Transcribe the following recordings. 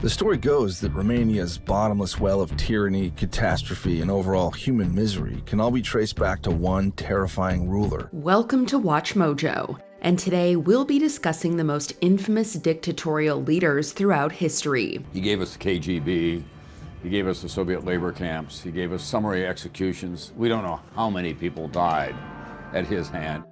The story goes that Romania's bottomless well of tyranny, catastrophe, and overall human misery can all be traced back to one terrifying ruler. Welcome to Watch Mojo, and today we'll be discussing the most infamous dictatorial leaders throughout history. He gave us the KGB, he gave us the Soviet labor camps, he gave us summary executions. We don't know how many people died at his hand.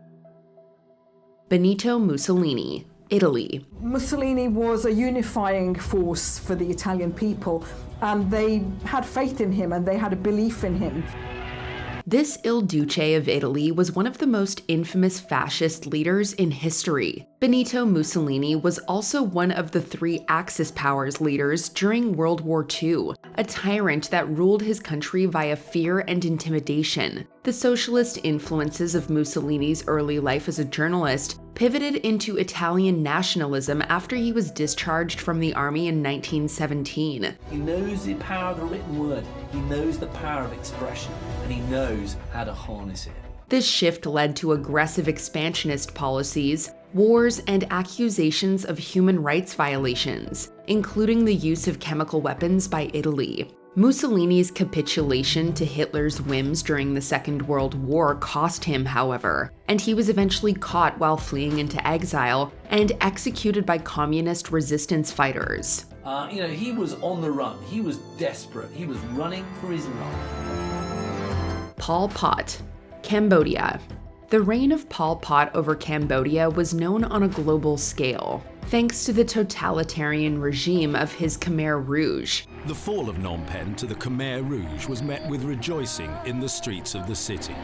Benito Musolini, Italy. Mussolini was a unifying force for the Italian people, and they had faith in him and they had a belief in him. This Il Duce of Italy was one of the most infamous fascist leaders in history. Benito Mussolini was also one of the three Axis powers leaders during World War II, a tyrant that ruled his country via fear and intimidation. The socialist influences of Mussolini's early life as a journalist pivoted into Italian nationalism after he was discharged from the army in 1917. He knows the power of the written word, he knows the power of expression, and he knows how to harness it. This shift led to aggressive expansionist policies, wars, and accusations of human rights violations, including the use of chemical weapons by Italy. Mussolini's capitulation to Hitler's whims during the Second World War cost him, however, and he was eventually caught while fleeing into exile and executed by communist resistance fighters. He was on the run. He was desperate. He was running for his life. Pol Pot, Cambodia. The reign of Pol Pot over Cambodia was known on a global scale, thanks to the totalitarian regime of his Khmer Rouge. The fall of Phnom Penh to the Khmer Rouge was met with rejoicing in the streets of the city.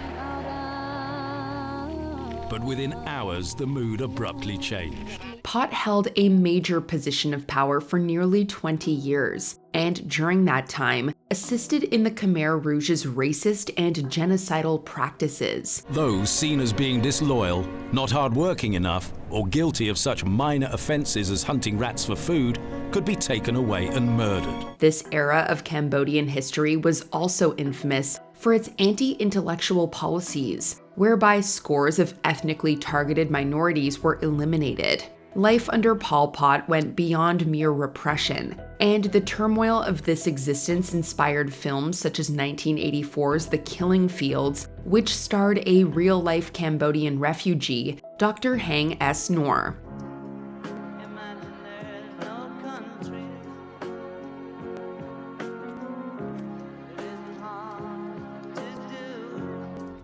But within hours, the mood abruptly changed. Pot held a major position of power for nearly 20 years, and during that time, assisted in the Khmer Rouge's racist and genocidal practices. Those seen as being disloyal, not hardworking enough, or guilty of such minor offenses as hunting rats for food could be taken away and murdered. This era of Cambodian history was also infamous for its anti-intellectual policies, whereby scores of ethnically targeted minorities were eliminated. Life under Pol Pot went beyond mere repression, and the turmoil of this existence inspired films such as 1984's The Killing Fields, which starred a real-life Cambodian refugee, Dr. Hang S. Noor.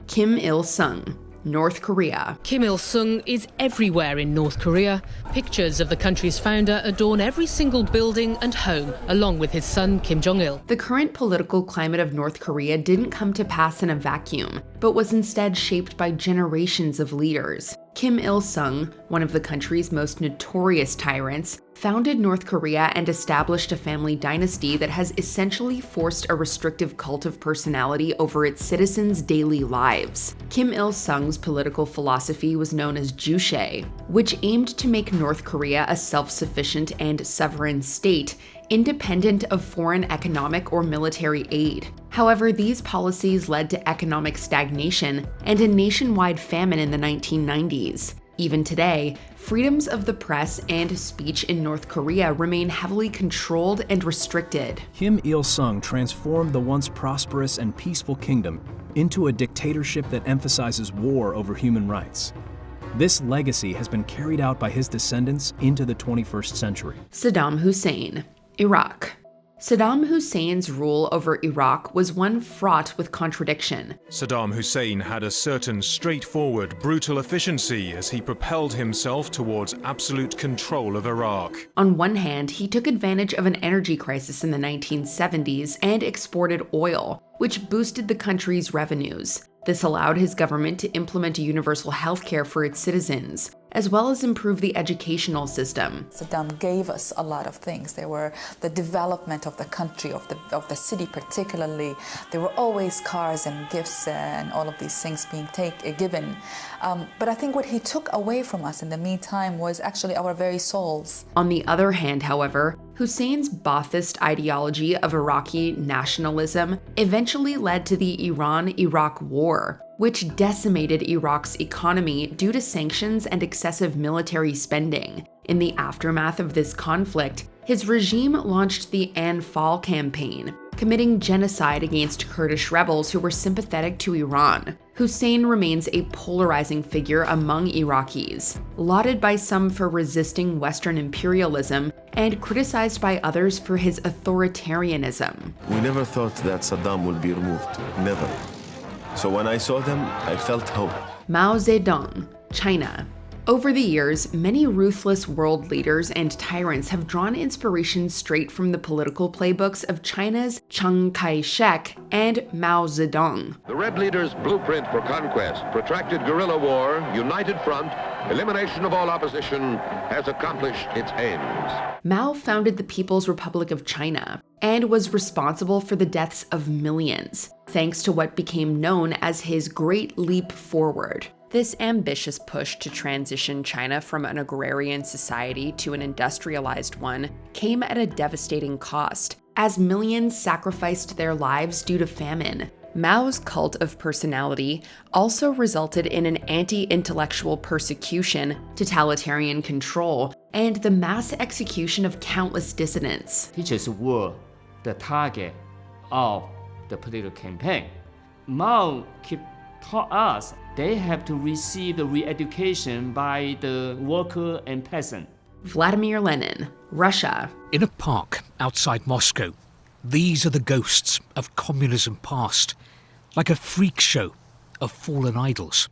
Kim Il-sung, North Korea. Kim Il-sung is everywhere in North Korea. Pictures of the country's founder adorn every single building and home, along with his son Kim Jong-il. The current political climate of North Korea didn't come to pass in a vacuum, but was instead shaped by generations of leaders. Kim Il-sung, one of the country's most notorious tyrants, founded North Korea and established a family dynasty that has essentially forced a restrictive cult of personality over its citizens' daily lives. Kim Il-sung's political philosophy was known as Juche, which aimed to make North Korea a self-sufficient and sovereign state, independent of foreign economic or military aid. However, these policies led to economic stagnation and a nationwide famine in the 1990s. Even today, freedoms of the press and speech in North Korea remain heavily controlled and restricted. Kim Il-sung transformed the once prosperous and peaceful kingdom into a dictatorship that emphasizes war over human rights. This legacy has been carried out by his descendants into the 21st century. Saddam Hussein, Iraq. Saddam Hussein's rule over Iraq was one fraught with contradiction. Saddam Hussein had a certain straightforward, brutal efficiency as he propelled himself towards absolute control of Iraq. On one hand, he took advantage of an energy crisis in the 1970s and exported oil, which boosted the country's revenues. This allowed his government to implement universal healthcare for its citizens, as well as improve the educational system. Saddam gave us a lot of things. There were the development of the country, of the city particularly. There were always cars and gifts and all of these things being given. But I think what he took away from us in the meantime was actually our very souls. On the other hand, however, Hussein's Ba'athist ideology of Iraqi nationalism eventually led to the Iran-Iraq War, which decimated Iraq's economy due to sanctions and excessive military spending. In the aftermath of this conflict, his regime launched the Anfal campaign, committing genocide against Kurdish rebels who were sympathetic to Iran. Hussein remains a polarizing figure among Iraqis, lauded by some for resisting Western imperialism and criticized by others for his authoritarianism. We never thought that Saddam would be removed. Never. So when I saw them, I felt hope. Mao Zedong, China. Over the years, many ruthless world leaders and tyrants have drawn inspiration straight from the political playbooks of China's Chiang Kai-shek and Mao Zedong. The Red Leader's blueprint for conquest, protracted guerrilla war, united front, elimination of all opposition, has accomplished its aims. Mao founded the People's Republic of China and was responsible for the deaths of millions, thanks to what became known as his Great Leap Forward. This ambitious push to transition China from an agrarian society to an industrialized one came at a devastating cost, as millions sacrificed their lives due to famine. Mao's cult of personality also resulted in an anti-intellectual persecution, totalitarian control, and the mass execution of countless dissidents. Teachers were the target of the political campaign. Mao taught us they have to receive the re-education by the worker and peasant. Vladimir Lenin, Russia. In a park outside Moscow, these are the ghosts of communism past, like a freak show of fallen idols.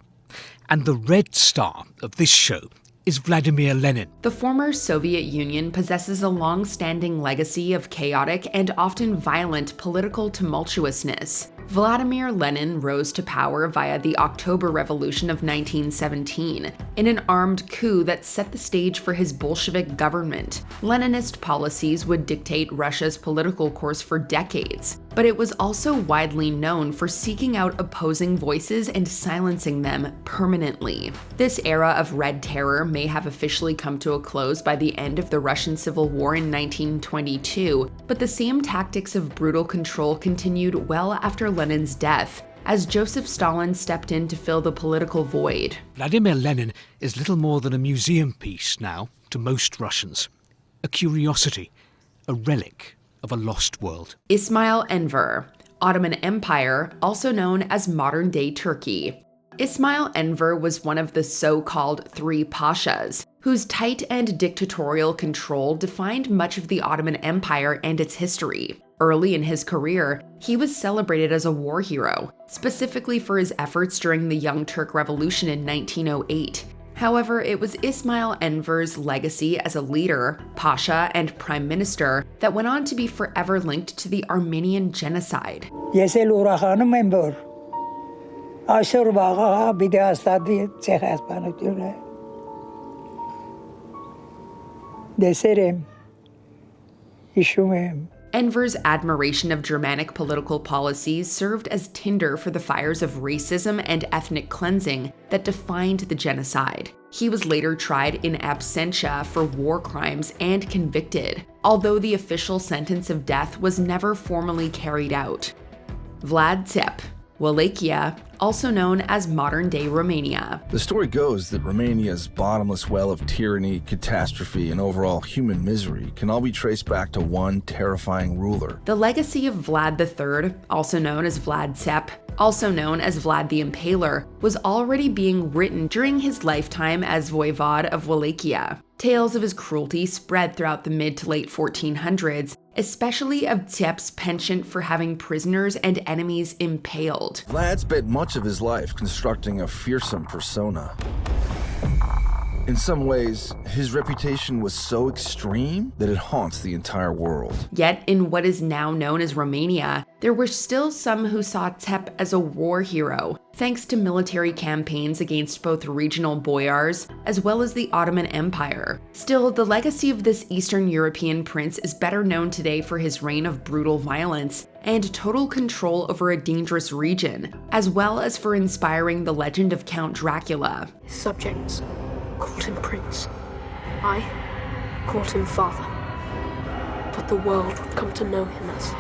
And the red star of this show is Vladimir Lenin. The former Soviet Union possesses a long-standing legacy of chaotic and often violent political tumultuousness. Vladimir Lenin rose to power via the October Revolution of 1917, in an armed coup that set the stage for his Bolshevik government. Leninist policies would dictate Russia's political course for decades, but it was also widely known for seeking out opposing voices and silencing them permanently. This era of Red Terror may have officially come to a close by the end of the Russian Civil War in 1922, but the same tactics of brutal control continued well after Lenin's death, as Joseph Stalin stepped in to fill the political void. Vladimir Lenin is little more than a museum piece now to most Russians, a curiosity, a relic of a lost world. Ismail Enver, Ottoman Empire, also known as modern-day Turkey. Ismail Enver was one of the so-called three pashas, whose tight and dictatorial control defined much of the Ottoman Empire and its history. Early in his career, he was celebrated as a war hero, specifically for his efforts during the Young Turk Revolution in 1908. However, it was Ismail Enver's legacy as a leader, pasha, and prime minister that went on to be forever linked to the Armenian genocide. Enver's admiration of Germanic political policies served as tinder for the fires of racism and ethnic cleansing that defined the genocide. He was later tried in absentia for war crimes and convicted, although the official sentence of death was never formally carried out. Vlad III, Wallachia, also known as modern-day Romania. The story goes that Romania's bottomless well of tyranny, catastrophe, and overall human misery can all be traced back to one terrifying ruler. The legacy of Vlad III, also known as Vlad Tep, also known as Vlad the Impaler, was already being written during his lifetime as Voivod of Wallachia. Tales of his cruelty spread throughout the mid to late 1400s, especially of Tep's penchant for having prisoners and enemies impaled. Vlad spent much of his life constructing a fearsome persona. In some ways, his reputation was so extreme that it haunts the entire world. Yet, in what is now known as Romania, there were still some who saw Tep as a war hero, thanks to military campaigns against both regional boyars as well as the Ottoman Empire. Still, the legacy of this Eastern European prince is better known today for his reign of brutal violence and total control over a dangerous region, as well as for inspiring the legend of Count Dracula. His subjects called him prince. I called him father. But the world would come to know him as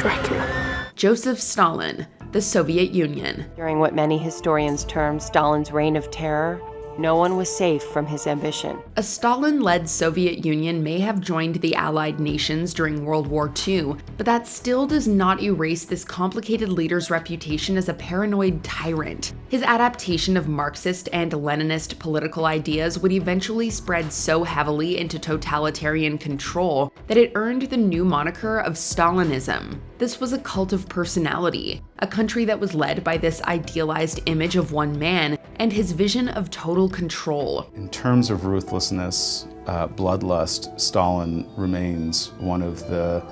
Dracula. Joseph Stalin, the Soviet Union. During what many historians term Stalin's reign of terror, No one was safe from his ambition. A Stalin-led Soviet Union may have joined the Allied nations during World War II, but that still does not erase this complicated leader's reputation as a paranoid tyrant. His adaptation of Marxist and Leninist political ideas would eventually spread so heavily into totalitarian control that it earned the new moniker of Stalinism. This was a cult of personality, a country that was led by this idealized image of one man and his vision of total control. In terms of ruthlessness, bloodlust, Stalin remains one of the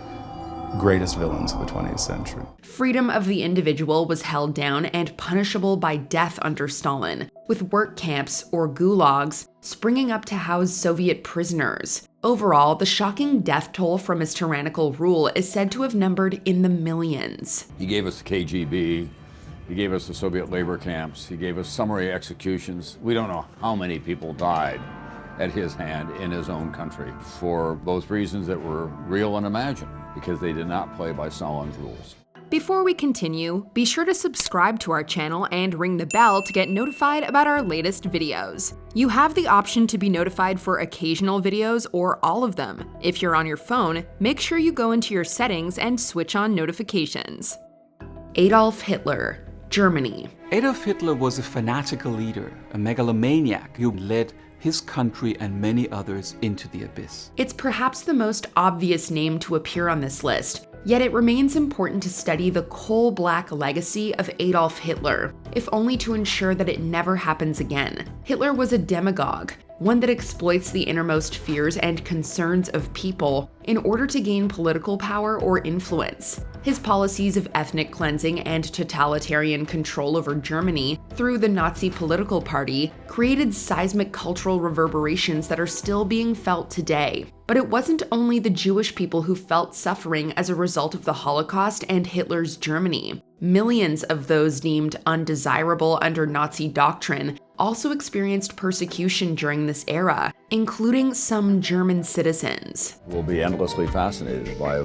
greatest villains of the 20th century. Freedom of the individual was held down and punishable by death under Stalin, with work camps, or gulags, springing up to house Soviet prisoners. Overall, the shocking death toll from his tyrannical rule is said to have numbered in the millions. He gave us the KGB, he gave us the Soviet labor camps, he gave us summary executions. We don't know how many people died at his hand in his own country for both reasons that were real and imagined, because they did not play by Stalin's rules. Before we continue, be sure to subscribe to our channel and ring the bell to get notified about our latest videos. You have the option to be notified for occasional videos or all of them. If you're on your phone, make sure you go into your settings and switch on notifications. Adolf Hitler, Germany. Adolf Hitler was a fanatical leader, a megalomaniac who led his country and many others into the abyss. It's perhaps the most obvious name to appear on this list, yet it remains important to study the coal-black legacy of Adolf Hitler, if only to ensure that it never happens again. Hitler was a demagogue, one that exploits the innermost fears and concerns of people in order to gain political power or influence. His policies of ethnic cleansing and totalitarian control over Germany through the Nazi political party created seismic cultural reverberations that are still being felt today. But it wasn't only the Jewish people who felt suffering as a result of the Holocaust and Hitler's Germany. Millions of those deemed undesirable under Nazi doctrine also experienced persecution during this era, including some German citizens. We'll be endlessly fascinated by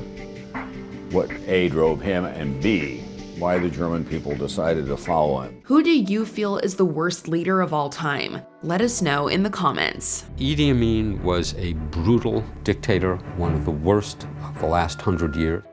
what A, drove him, and B, why the German people decided to follow him. Who do you feel is the worst leader of all time? Let us know in the comments. Idi Amin was a brutal dictator, one of the worst of the last 100 years.